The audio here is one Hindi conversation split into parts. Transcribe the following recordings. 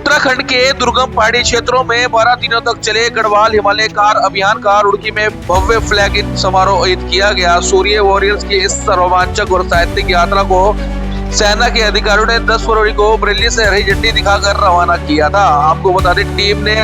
उत्तराखंड के दुर्गम पहाड़ी क्षेत्रों में 12 दिनों तक चले गढ़वाल हिमालय कार अभियान का रुड़की में भव्य फ्लैग इन समारोह आयोजित किया गया। सूर्य वॉरियर्स की इस रोमांचक और साहित्यिक यात्रा को सेना के अधिकारियों ने 10 फरवरी को बरेली से हरी झंडी दिखाकर रवाना किया था। आपको बता दें, टीम ने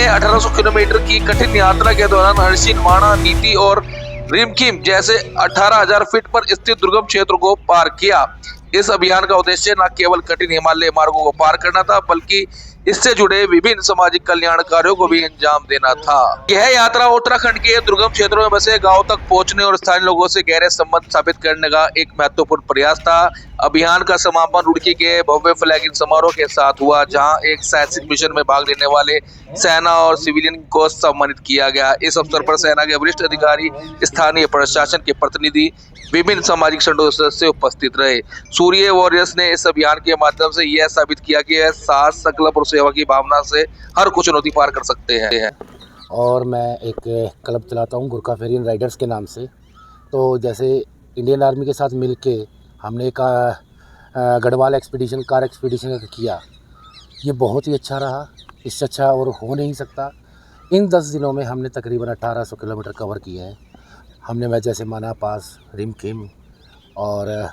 1800 किलोमीटर की कठिन यात्रा के दौरान हर्षिल, माणा, नीति और रिमखिम जैसे 18,000 फीट पर स्थित दुर्गम क्षेत्र को पार किया। इस अभियान का उद्देश्य न केवल कठिन हिमालय मार्गों को पार करना था, बल्कि इससे जुड़े विभिन्न सामाजिक कल्याण कार्यों को भी अंजाम देना था। यह यात्रा उत्तराखंड के दुर्गम क्षेत्रों में बसे गांव तक पहुंचने और स्थानीय लोगों से गहरे संबंध स्थापित करने का एक महत्वपूर्ण प्रयास था। अभियान का समापन रुड़की के भव्य फ्लैग इन समारोह के साथ हुआ, जहां एक साहसिक मिशन में भाग लेने वाले सेना और सिविलियन को सम्मानित किया गया। इस अवसर पर सेना के वरिष्ठ अधिकारी, स्थानीय प्रशासन के प्रतिनिधि, विभिन्न सामाजिक संगठनों के सदस्य उपस्थित रहे। सूर्य वॉरियर्स ने इस अभियान के माध्यम से यह साबित किया कि यह साहस, संकल्प और सेवा की भावना से हर कुछ चुनौती पार कर सकते हैं। और मैं एक क्लब चलाता हूँ गुरखा फेरियन राइडर्स के नाम से। तो जैसे इंडियन आर्मी के साथ मिलके हमने एक गढ़वाल कार एक्सपीडिशन किया, ये बहुत ही अच्छा रहा। इससे अच्छा और हो नहीं सकता। इन 10 दिनों में हमने तकरीबन 1800 किलोमीटर कवर किए हैं। हमने मैं जैसे माना पास, रिमखिम और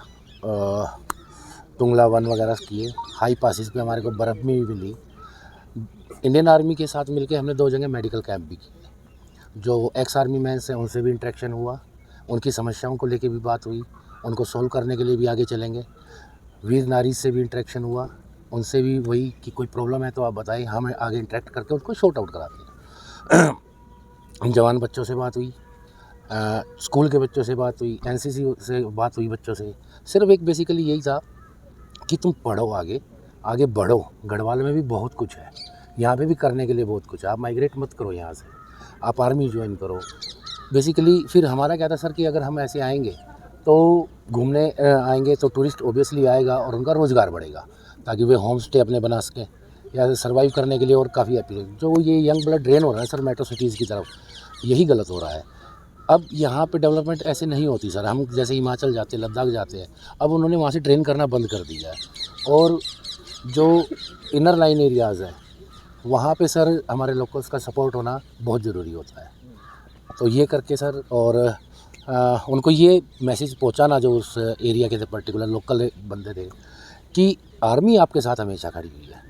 टुंगला वन वगैरह किए। हाई पासिस पे हमारे को बर्फ़ भी मिली। इंडियन आर्मी के साथ मिलके हमने 2 जगह मेडिकल कैंप भी किए। जो एक्स आर्मी मैन हैं उनसे भी इंटरेक्शन हुआ, उनकी समस्याओं को लेके भी बात हुई, उनको सोल्व करने के लिए भी आगे चलेंगे। वीर नारी से भी इंटरेक्शन हुआ, उनसे भी वही कि कोई प्रॉब्लम है तो आप बताइए, हम आगे इंटरेक्ट करके उनको शॉर्ट आउट कराते हैं। जवान बच्चों से बात हुई, स्कूल के बच्चों से बात हुई, एनसीसी से बात हुई बच्चों से। सिर्फ एक बेसिकली यही था कि तुम पढ़ो, आगे बढ़ो। गढ़वाल में भी बहुत कुछ है, यहाँ पे भी करने के लिए बहुत कुछ है। आप माइग्रेट मत करो यहाँ से, आप आर्मी ज्वाइन करो। बेसिकली फिर हमारा क्या था सर कि अगर हम ऐसे आएंगे तो घूमने आएंगे तो टूरिस्ट ओबियसली आएगा और उनका रोज़गार बढ़ेगा, ताकि वे होम स्टे अपने बना सकें या सर्वाइव करने के लिए। और काफ़ी अपील, जो ये यंग ब्लड ड्रेन हो रहा है सर मेट्रो सिटीज़ की तरफ, यही गलत हो रहा है। अब यहाँ पे डेवलपमेंट ऐसे नहीं होती सर। हम जैसे हिमाचल जाते हैं, लद्दाख जाते हैं, अब उन्होंने वहाँ से ट्रेन करना बंद कर दिया है। और जो इनर लाइन एरियाज़ हैं वहाँ पे सर हमारे लोकल्स का सपोर्ट होना बहुत ज़रूरी होता है। तो ये करके सर, और उनको ये मैसेज पहुँचाना जो उस एरिया के थे, पर्टिकुलर लोकल बंदे थे, कि आर्मी आपके साथ हमेशा खड़ी हुई है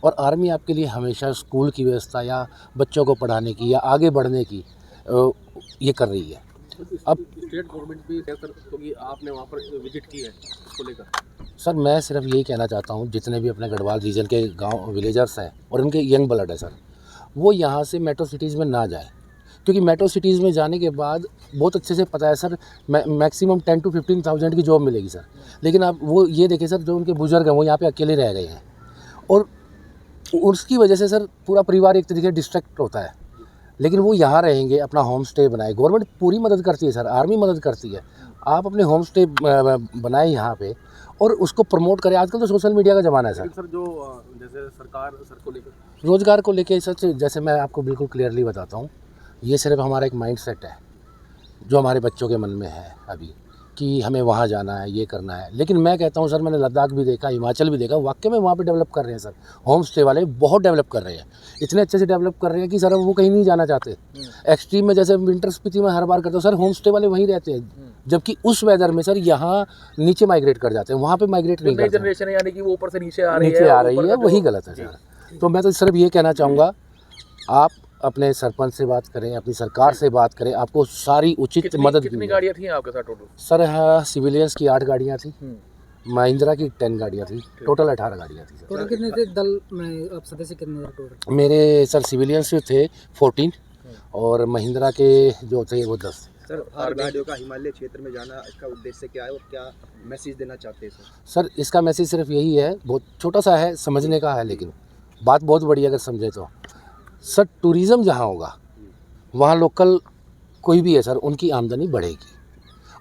और आर्मी आपके लिए हमेशा स्कूल की व्यवस्था या बच्चों को पढ़ाने की या आगे बढ़ने की ये कर रही है। अब स्टेट गवर्नमेंट भी सर, क्योंकि आपने वहाँ पर विजिट की है, उसको लेकर सर मैं सिर्फ यही कहना चाहता हूँ, जितने भी अपने गढ़वाल रीजन के गांव विलेजर्स हैं और उनके यंग ब्लड है सर, वो यहाँ से मेट्रो सिटीज़ में ना जाए। क्योंकि मेट्रो सिटीज़ में जाने के बाद बहुत अच्छे से पता है सर, मैक्सिमम 10 to 15,000 की जॉब मिलेगी सर। लेकिन आप वो ये देखें सर, जो उनके बुजुर्ग हैं वो यहाँ पे अकेले रह गए हैं और उसकी वजह से सर पूरा परिवार एक तरीके से डिस्ट्रैक्ट होता है। लेकिन वो यहाँ रहेंगे, अपना होम स्टे बनाए। गवर्नमेंट पूरी मदद करती है सर, आर्मी मदद करती है। आप अपने होम स्टे बनाए यहाँ पे और उसको प्रमोट करें। आजकल तो सोशल मीडिया का ज़माना है सर। सर जो जैसे सरकार सर को लेकर, रोज़गार को लेके सच, जैसे मैं आपको बिल्कुल क्लियरली बताता हूँ, ये सिर्फ हमारा एक माइंड सेट है जो हमारे बच्चों के मन में है अभी, कि हमें वहाँ जाना है, ये करना है। लेकिन मैं कहता हूँ सर, मैंने लद्दाख भी देखा, हिमाचल भी देखा, वाकई में वहाँ पे डेवलप कर रहे हैं सर। होम स्टे वाले बहुत डेवलप कर रहे हैं, इतने अच्छे से डेवलप कर रहे हैं कि सर वो कहीं नहीं जाना चाहते। एक्सट्रीम में जैसे विंटर स्पीति में हर बार करते हो सर, होम स्टे वाले वहीं रहते हैं, जबकि उस वेदर में सर यहाँ नीचे माइग्रेट कर जाते हैं, वहाँ पे माइग्रेट नहीं करते। जनरेशन यानी कि वो ऊपर से नीचे आ रही है, वही गलत है सर। तो मैं तो सिर्फ ये कहना चाहूँगा, आप अपने सरपंच से बात करें, अपनी सरकार से बात करें, आपको सारी उचित मदद। कितनी गाड़ियाँ थी आपके साथ टोटल? सर हाँ, सिविलियंस की 8 गाड़ियाँ थी, महिंद्रा की 10 गाड़ियाँ थी, टोटल 18 गाड़ियाँ थी सर। टोटल कितने थे दल में? आप सदस्य कितने थे टोटल? मेरे सर सिविलियंस थे 14 और महिंद्रा के जो थे वो 10। सर हर गाड़ियों का हिमालय क्षेत्र में जाना, इसका उद्देश्य क्या है और क्या मैसेज देना चाहते हैं सर? इसका मैसेज सिर्फ यही है, बहुत छोटा सा है, समझने का है, लेकिन बात बहुत बड़ी अगर समझे तो सर, टूरिज़्म जहाँ होगा वहाँ लोकल कोई भी है सर, उनकी आमदनी बढ़ेगी,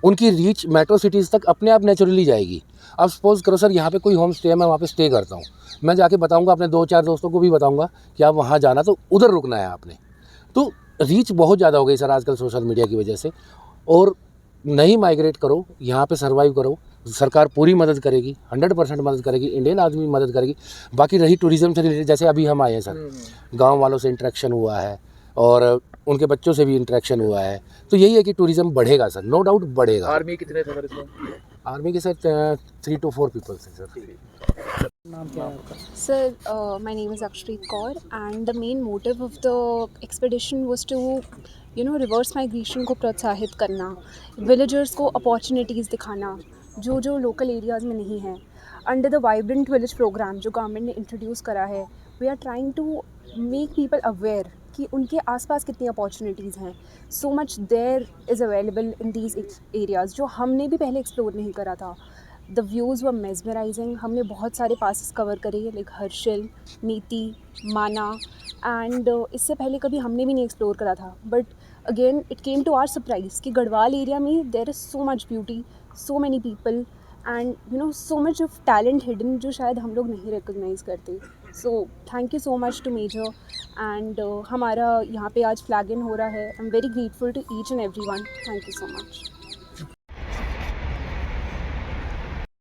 उनकी रीच मेट्रो सिटीज़ तक अपने आप नेचुरली जाएगी। अब सपोज़ करो सर, यहाँ पे कोई होम स्टे है, मैं वहाँ पे स्टे करता हूँ, मैं जाके बताऊँगा अपने 2-4 दोस्तों को भी बताऊँगा कि आप वहाँ जाना, तो उधर रुकना है आपने। तो रीच बहुत ज़्यादा हो गई सर आजकल सोशल मीडिया की वजह से। और नहीं माइग्रेट करो, यहाँ पे सर्वाइव करो, सरकार पूरी मदद करेगी, 100% मदद करेगी, इंडियन आर्मी मदद करेगी। बाकी रही टूरिज़्म से रिलेटेड, जैसे अभी हम आए हैं सर, गांव वालों से इंटरेक्शन हुआ है और उनके बच्चों से भी इंटरेक्शन हुआ है, तो यही है कि टूरिज़्म बढ़ेगा सर, नो डाउट बढ़ेगा। आर्मी कितने थे सर इसमें? आर्मी के साथ 3 to 4 पीपल्स हैं सर। नाम क्या है आपका? Sir, my name is Akshapreet Kaur, and the main motive of the expedition was to, reverse migration को प्रोत्साहित करना, villagers को opportunities दिखाना, जो local areas में नहीं है। Under the Vibrant Village program जो government ने introduce करा है, we are trying to make people aware कि उनके आसपास कितनी अपॉर्चुनिटीज़ हैं। So much there is available in these areas जो हमने भी पहले एक्सप्लोर नहीं करा था। The views were mesmerising. हमने बहुत सारे पासेस कवर करे हैं, लाइक हर्षिल, नीति, माना, एंड इससे पहले कभी हमने भी नहीं एक्सप्लोर करा था। But again it came to our surprise कि गढ़वाल एरिया में there is so much beauty, so many people and so much of talent hidden जो शायद हम लोग नहीं रिकॉग्नाइज़ करते। So thank you so much to major and हमारा यहाँ पे आज फ्लैग इन हो रहा है। I am very grateful to each and every one. Thank you so much.